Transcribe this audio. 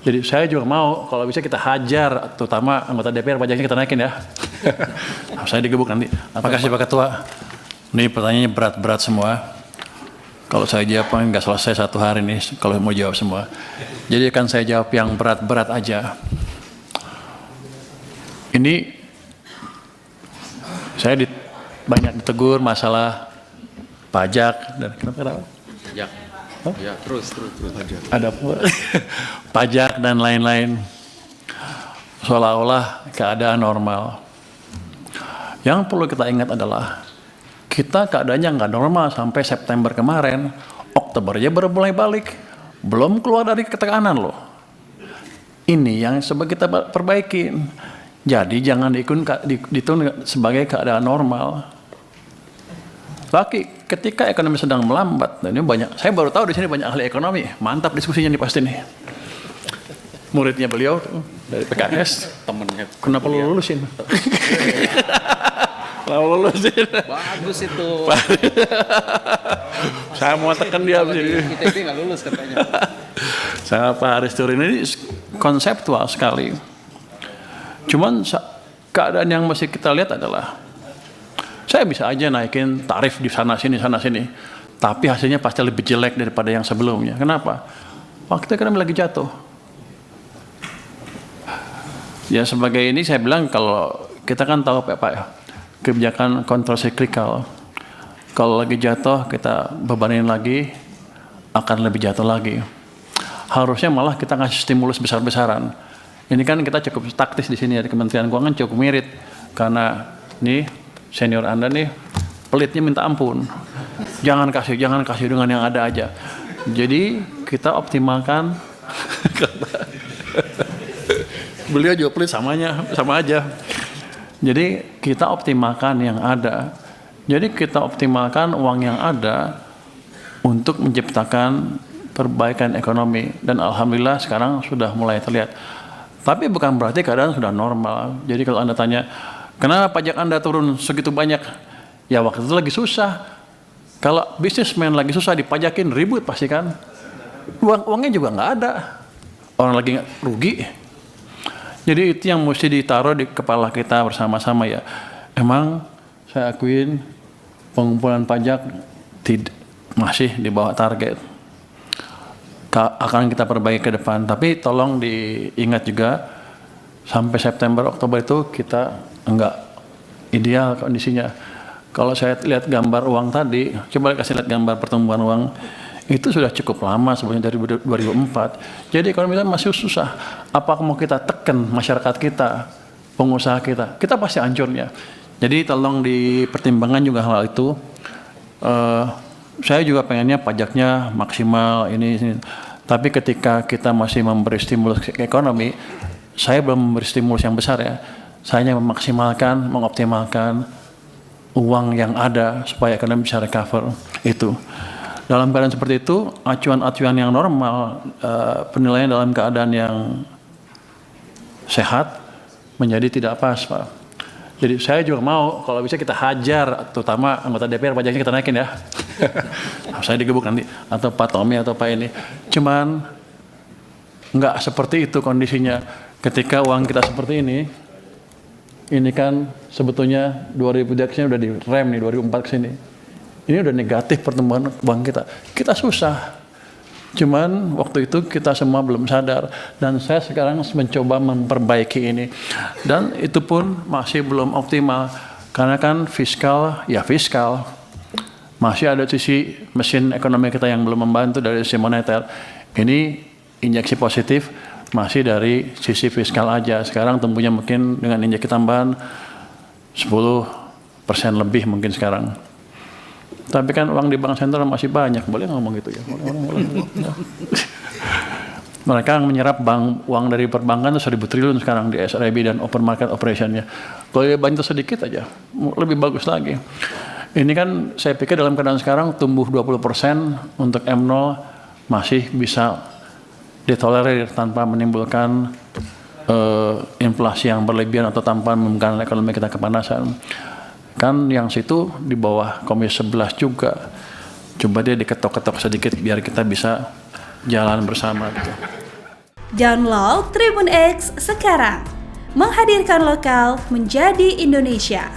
Jadi saya juga mau kalau bisa kita hajar, terutama anggota DPR pajaknya kita naikin ya. Saya digebuk nanti. Makasih Pak Ketua. Ini pertanyaannya berat-berat semua. Kalau saya jawab nggak selesai satu hari nih kalau mau jawab semua. Jadi akan saya jawab yang berat-berat aja. Ini saya banyak ditegur masalah pajak dan kenapa? Ya. Oh? Ya, terus. Ada pajak dan lain-lain, seolah-olah keadaan normal. Yang perlu kita ingat adalah kita keadaannya nggak normal sampai September kemarin, Oktober aja baru mulai balik, belum keluar dari ketekanan loh. Ini yang coba kita perbaikin. Jadi jangan dihitung sebagai keadaan normal. Lagi ketika ekonomi sedang melambat, dan ini banyak, saya baru tahu di sini banyak ahli ekonomi, mantap diskusinya nih pasti nih. Muridnya beliau dari PKS, Temennya. kenapa lu lulusin? Kenapa lulusin? Bagus itu. Saya mau tekan dia Kalau sini. di ITB nggak lulus katanya. Saya Pak Haris Turin ini konseptual sekali. Cuman keadaan yang mesti kita lihat adalah saya bisa aja naikin tarif di sana sini, tapi hasilnya pasti lebih jelek daripada yang sebelumnya. Kenapa? Waktu ekonomi lagi jatuh. Ya sebagai ini saya bilang kalau kita kan tahu Pak kebijakan kontrasiklikal. Kalau lagi jatuh kita bebanin lagi akan lebih jatuh lagi. Harusnya malah kita ngasih stimulus besar-besaran. Ini kan kita cukup taktis di sini ya, di Kementerian Keuangan cukup mirip karena nih senior Anda nih pelitnya minta ampun. Jangan kasih dengan yang ada aja. Jadi kita optimalkan. Beliau juga pelit sama aja. Jadi kita optimalkan yang ada. Jadi kita optimalkan uang yang ada untuk menciptakan perbaikan ekonomi dan alhamdulillah sekarang sudah mulai terlihat. Tapi bukan berarti keadaan sudah normal. Jadi kalau Anda tanya, kenapa pajak Anda turun segitu banyak? Ya waktu itu lagi susah. Kalau bisnismen lagi susah dipajakin ribut pasti kan. Uangnya juga nggak ada. Orang lagi rugi. Jadi itu yang mesti ditaruh di kepala kita bersama-sama ya. Emang saya akuin pengumpulan pajak masih di bawah target. Akan kita perbaiki ke depan. Tapi tolong diingat juga sampai September Oktober itu kita enggak ideal kondisinya. Kalau saya lihat gambar uang tadi, coba kasih lihat gambar pertumbuhan uang, itu sudah cukup lama sebenarnya dari 2004. Jadi ekonomi kita masih susah. Apa mau kita tekan masyarakat kita, pengusaha kita pasti hancurnya. Jadi tolong dipertimbangkan juga hal itu. Saya juga pengennya pajaknya maksimal ini. Tapi ketika kita masih memberi stimulus ke ekonomi, saya belum memberi stimulus yang besar ya. Saya hanya memaksimalkan, mengoptimalkan uang yang ada supaya ekonomi bisa recover itu. Dalam keadaan seperti itu, acuan-acuan yang normal, penilaian dalam keadaan yang sehat menjadi tidak pas, Pak. Jadi saya juga mau kalau bisa kita hajar, terutama anggota DPR pajaknya kita naikin ya. Saya digebuk nanti, atau Pak Tommy atau Pak ini. Cuman nggak seperti itu kondisinya. Ketika uang kita seperti ini kan sebetulnya 2003 udah direm nih, 2004 ke sini. Ini udah negatif pertumbuhan uang kita. Kita susah. Cuman waktu itu kita semua belum sadar dan saya sekarang mencoba memperbaiki ini dan itu pun masih belum optimal karena kan fiskal masih ada sisi mesin ekonomi kita yang belum membantu dari sisi moneter. Ini injeksi positif masih dari sisi fiskal aja. Sekarang tumbuhnya mungkin dengan injeksi tambahan 10% lebih mungkin sekarang. Tapi kan uang di bank sentral masih banyak, boleh ngomong gitu ya? Boleh. Mereka menyerap uang dari perbankan itu 1.000 triliun sekarang di SRB dan open market operation-nya. Kalau dia bantu sedikit aja, lebih bagus lagi. Ini kan saya pikir dalam keadaan sekarang tumbuh 20% untuk M0 masih bisa ditolerir tanpa menimbulkan inflasi yang berlebihan atau tanpa menimbulkan ekonomi kita kepanasan. Kan yang situ di bawah Komisi 11 juga. Coba dia diketok-ketok sedikit biar kita bisa jalan bersama gitu. Download Tribun X sekarang. Menghadirkan lokal menjadi Indonesia.